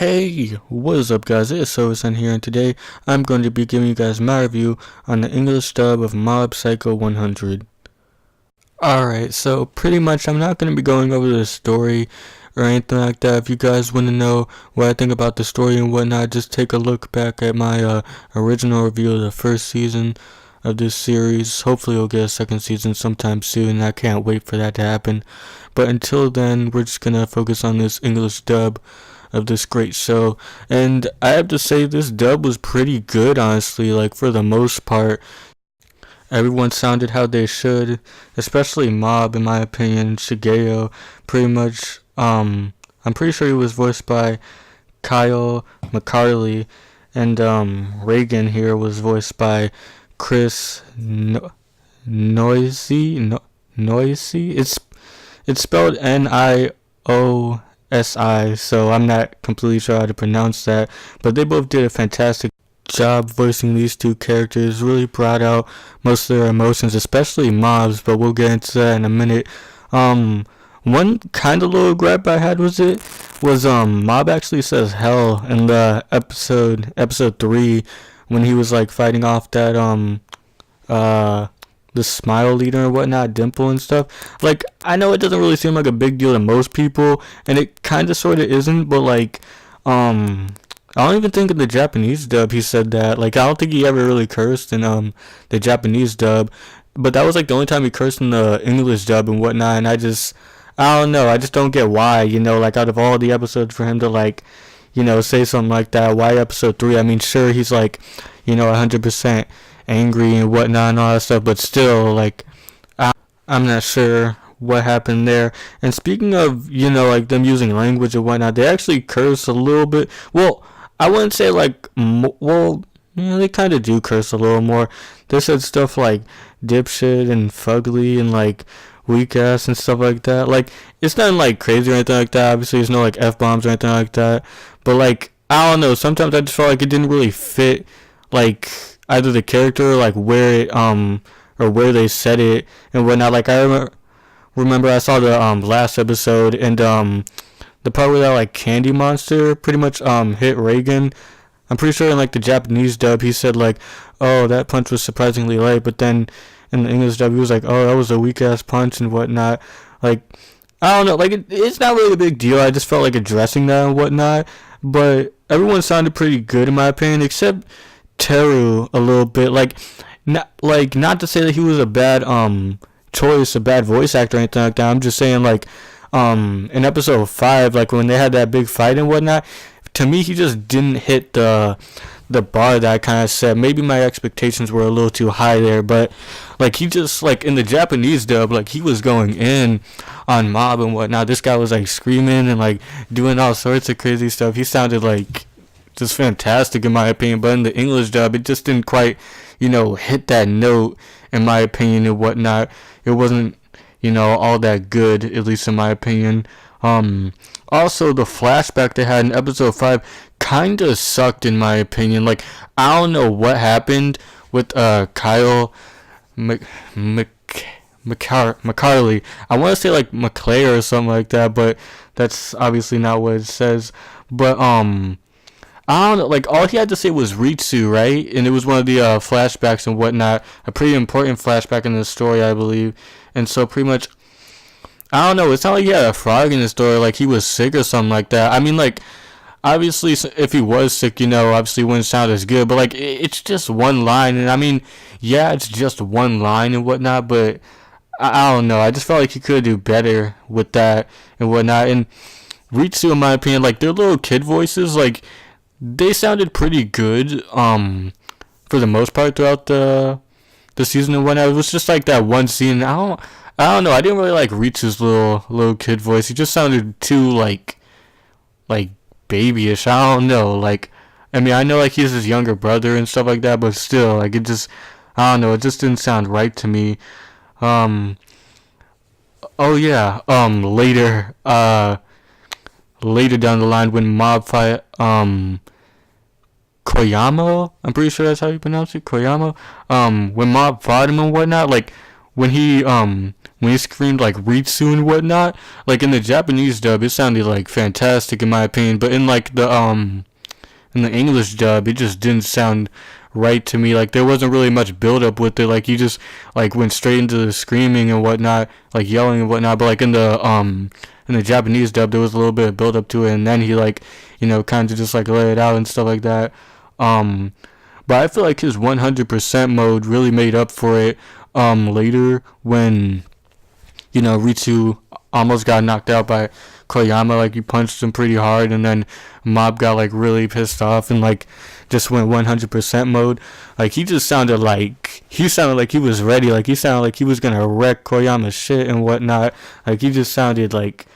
Hey, what is up guys, it's Sosan here, and today I'm going to be giving you guys my review on the English dub of Mob Psycho 100. Alright, so pretty much I'm not going to be going over the story or anything like that. If you guys want to know what I think about the story and whatnot, just take a look back at my original review of the first season of this series. Hopefully we'll get a second season sometime soon. I can't wait for that to happen. But until then, we're just going to focus on this English dub of this great show. And I have to say, this dub was pretty good, honestly. Like, for the most part, everyone sounded how they should, especially Mob, in my opinion. Shigeo, pretty much, I'm pretty sure he was voiced by Kyle McCarley, and Reagan here was voiced by Chris Noisy. It's spelled Niosi, so I'm not completely sure how to pronounce that, but they both did a fantastic job voicing these two characters. Really brought out most of their emotions, especially Mob's, but we'll get into that in a minute. One kind of little gripe I had was Mob actually says hell in the episode 3 when he was like fighting off that the smile leader and whatnot, Dimple and stuff. Like, I know it doesn't really seem like a big deal to most people, and it kind of sort of isn't, but like, I don't even think in the Japanese dub he said that. Like, I don't think he ever really cursed in the Japanese dub, but that was like the only time he cursed in the English dub and whatnot, and I don't know, I just don't get why, like, out of all the episodes for him to, like, say something like that. Why episode 3? I mean, sure, he's like, 100% angry and whatnot and all that stuff, but still, like, I'm not sure what happened there. And speaking of, like, them using language and whatnot, they actually curse a little bit. Well, I wouldn't say, like, they kind of do curse a little more. They said stuff like dipshit and fugly and, like, weak ass and stuff like that. Like, it's nothing, like, crazy or anything like that. Obviously, there's no, like, F-bombs or anything like that. But, like, I don't know. Sometimes I just felt like it didn't really fit, like, either the character or, like, where it, or where they said it and whatnot. Like, I remember I saw the, last episode, and, the part where that, like, candy monster pretty much, hit Reagan. I'm pretty sure in, like, the Japanese dub, he said, like, oh, that punch was surprisingly light, but then in the English dub, he was like, oh, that was a weak-ass punch and whatnot. Like, I don't know, like, it's not really a big deal. I just felt like addressing that and whatnot, but everyone sounded pretty good, in my opinion, except Teru a little bit. Like, not to say that he was a bad choice, a bad voice actor or anything like that. I'm just saying, like, in episode 5, like, when they had that big fight and whatnot, to me, he just didn't hit the bar that I kind of set. Maybe my expectations were a little too high there, but, like, he just, like, in the Japanese dub, like, he was going in on Mob and whatnot. This guy was, like, screaming and, like, doing all sorts of crazy stuff. He sounded, like, just fantastic in my opinion, but in the English dub, it just didn't quite, hit that note, in my opinion and whatnot. It wasn't, all that good, at least in my opinion. Also, the flashback they had in episode 5 kinda sucked, in my opinion. Like, I don't know what happened with Kyle McCarley. I want to say, like, McClare or something like that, but that's obviously not what it says. But, I don't know, like, all he had to say was Ritsu, right? And it was one of the flashbacks and whatnot. A pretty important flashback in the story, I believe. And so, pretty much, I don't know, it's not like he had a frog in his story, like he was sick or something like that. I mean, like, obviously, if he was sick, obviously it wouldn't sound as good. But, like, it's just one line. And, I mean, yeah, it's just one line and whatnot. But, I don't know. I just felt like he could do better with that and whatnot. And Ritsu, in my opinion, like, their little kid voices, like, they sounded pretty good, for the most part throughout the season and whatnot. It was just like that one scene. I don't know. I didn't really like Ritsu's little kid voice. He just sounded too like babyish. I don't know. Like, I mean, I know, like, he's his younger brother and stuff like that, but still, like, it just, I don't know. It just didn't sound right to me. Oh yeah. Later down the line when Mob fight Koyama, I'm pretty sure that's how you pronounce it, Koyama. When Mob fought him and whatnot, like, when he when he screamed like Ritsu and whatnot. Like in the Japanese dub, it sounded like fantastic in my opinion, but in like the in the English dub, it just didn't sound right to me. Like there wasn't really much build up with it. Like he just like went straight into the screaming and whatnot, like yelling and whatnot. But like in the Japanese dub, there was a little bit of build up to it, and then he like kind of just like let it out and stuff like that. But I feel like his 100% mode really made up for it later when Ritsu almost got knocked out by Koyama. Like he punched him pretty hard, and then Mob got like really pissed off and like just went 100% mode. Like he sounded like he was ready. Like he sounded like he was gonna wreck Koyama's shit and whatnot. Like he just sounded like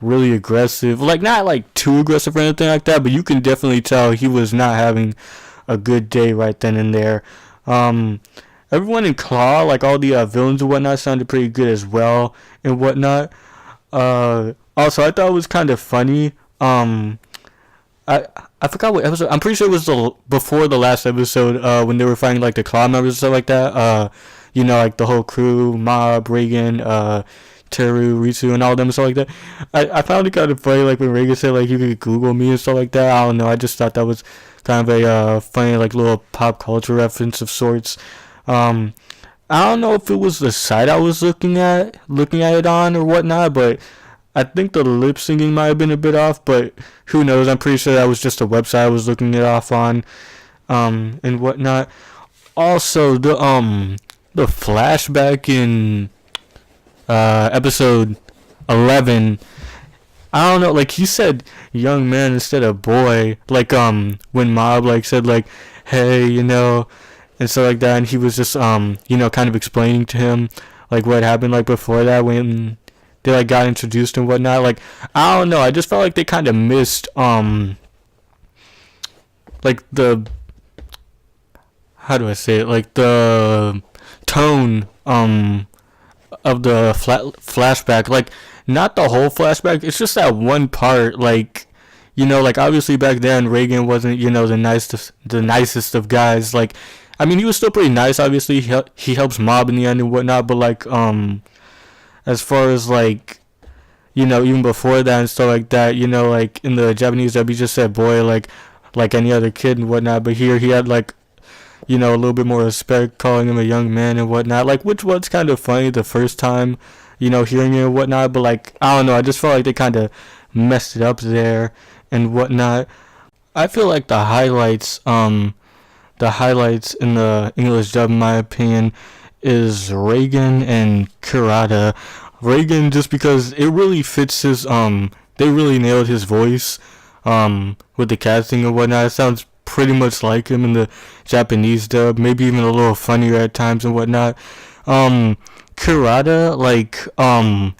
really aggressive. Like not like too aggressive or anything like that, but you can definitely tell he was not having a good day right then and there. Everyone in Claw, like all the villains and whatnot, sounded pretty good as well and whatnot. Also, I thought it was kind of funny. I forgot what episode. I'm pretty sure it was before the last episode. When they were fighting like the Claw members and stuff like that. Like the whole crew, Mob, Reagan, Teru, Ritsu, and all them and stuff like that. I found it kind of funny, like when Reagan said like you could Google me and stuff like that. I don't know. I just thought that was kind of a funny like little pop culture reference of sorts. I don't know if it was the site I was looking at it on or whatnot, but I think the lip syncing might have been a bit off, but who knows? I'm pretty sure that was just a website I was looking it off on, and whatnot. Also, the flashback in episode 11, I don't know, like he said young man instead of boy, like when Mob like said like hey, and stuff like that, and he was just kind of explaining to him like what happened like before that when they like got introduced and whatnot. Like I don't know, I just felt like they kind of missed like the, how do I say it, like the tone of the flashback, like not the whole flashback, it's just that one part. Like like obviously back then Reagan wasn't the nicest of guys. Like I mean, he was still pretty nice. Obviously, he helps Mob in the end and whatnot. But like, as far as like, even before that and stuff like that, like in the Japanese dub, he just said boy, like any other kid and whatnot. But here he had like, a little bit more respect, calling him a young man and whatnot. Like, which was kind of funny the first time, hearing it and whatnot. But like, I don't know, I just felt like they kind of messed it up there and whatnot. I feel like the highlights in the English dub, in my opinion, is Reagan and Kurata. Reagan, just because it really fits his, they really nailed his voice, with the casting and whatnot. It sounds pretty much like him in the Japanese dub, maybe even a little funnier at times and whatnot. Kurata, like, I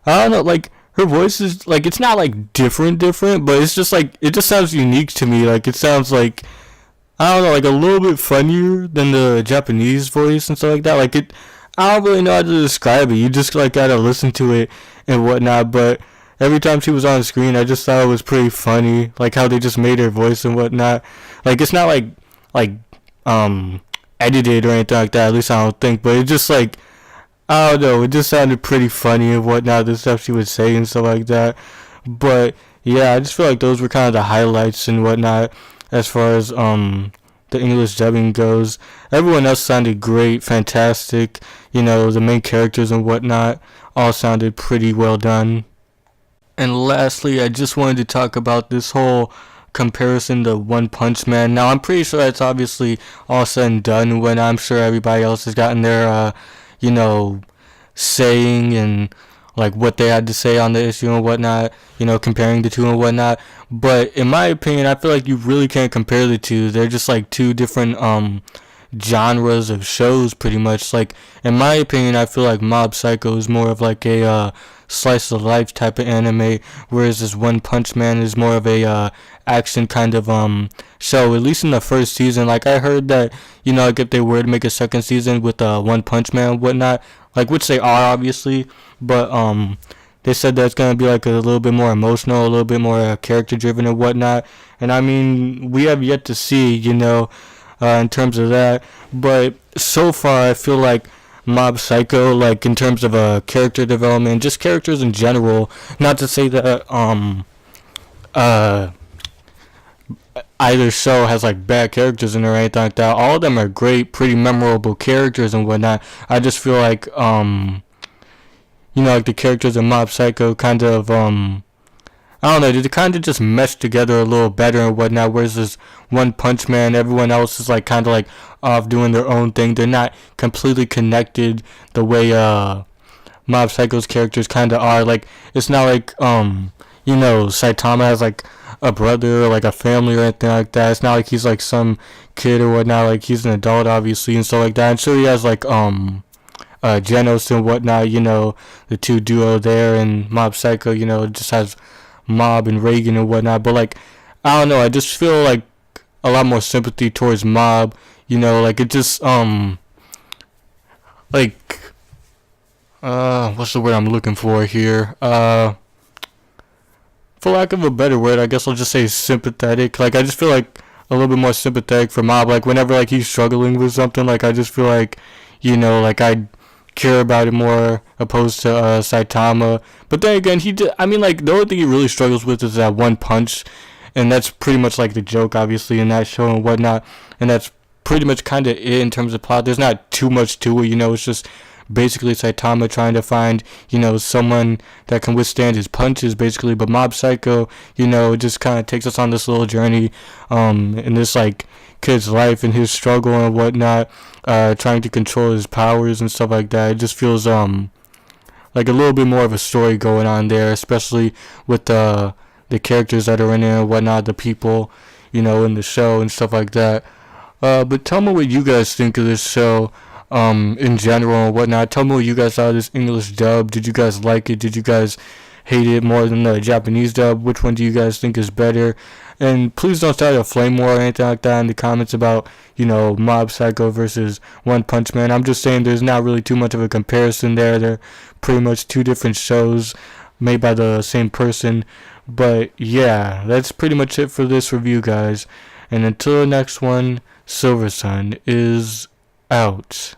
don't know, like, her voice is, like, it's not, like, different, but it's just, like, it just sounds unique to me. Like, it sounds like, I don't know, like a little bit funnier than the Japanese voice and stuff like that. Like I don't really know how to describe it. You just like gotta listen to it and whatnot. But every time she was on screen, I just thought it was pretty funny, like how they just made her voice and whatnot. Like it's not like edited or anything like that. At least I don't think. But it just like, I don't know, it just sounded pretty funny and whatnot. The stuff she would say and stuff like that. But yeah, I just feel like those were kind of the highlights and whatnot. As far as the English dubbing goes, everyone else sounded great, fantastic. The main characters and whatnot all sounded pretty well done. And lastly, I just wanted to talk about this whole comparison to One Punch Man. Now, I'm pretty sure that's obviously all said and done when I'm sure everybody else has gotten their, saying and like what they had to say on the issue and whatnot, comparing the two and whatnot. But in my opinion, I feel like you really can't compare the two. They're just like two different genres of shows pretty much. Like in my opinion, I feel like Mob Psycho is more of like a slice of life type of anime, whereas this One Punch Man is more of a action kind of show, at least in the first season. Like I heard that, like if they were to make a second season with One Punch Man and whatnot, like which they are obviously, but they said that it's gonna be like a little bit more emotional, a little bit more character driven and whatnot. And I mean, we have yet to see, in terms of that. But so far, I feel like Mob Psycho, like in terms of character development, just characters in general. Not to say that uh either show has like bad characters in it or anything like that. All of them are great, pretty memorable characters and whatnot. I just feel like like the characters in Mob Psycho kind of I don't know, they kind of just mesh together a little better and whatnot. Whereas this One Punch Man, everyone else is like kind of like off doing their own thing. They're not completely connected the way Mob Psycho's characters kind of are. Like it's not like Saitama has like a brother or like a family or anything like that. It's not like he's like some kid or whatnot. Like he's an adult obviously and stuff like that. I'm sure he has like Genos and whatnot. The two duo there, and Mob Psycho. Just has Mob and Reagan and whatnot. But like I don't know. I just feel like a lot more sympathy towards Mob. Like it just like what's the word I'm looking for here? For lack of a better word, I guess I'll just say sympathetic. Like I just feel like a little bit more sympathetic for Mob. Like whenever like he's struggling with something, like I just feel like like I care about it more opposed to Saitama. But then again, I mean, like the only thing he really struggles with is that one punch, and that's pretty much like the joke, obviously, in that show and whatnot. And that's pretty much kind of it in terms of plot. There's not too much to it, it's just basically Saitama trying to find, someone that can withstand his punches, basically. But Mob Psycho, it just kind of takes us on this little journey, in this like kid's life and his struggle and whatnot, trying to control his powers and stuff like that. It just feels like a little bit more of a story going on there, especially with the characters that are in there and whatnot, the people, in the show and stuff like that. But tell me what you guys think of this show. In general and whatnot. Tell me what you guys thought of this English dub. Did you guys like it? Did you guys hate it more than the Japanese dub? Which one do you guys think is better? And please don't start a flame war or anything like that in the comments about, Mob Psycho versus One Punch Man. I'm just saying there's not really too much of a comparison there. They're pretty much two different shows made by the same person. But yeah, that's pretty much it for this review, guys. And until the next one, Silver Sun is out.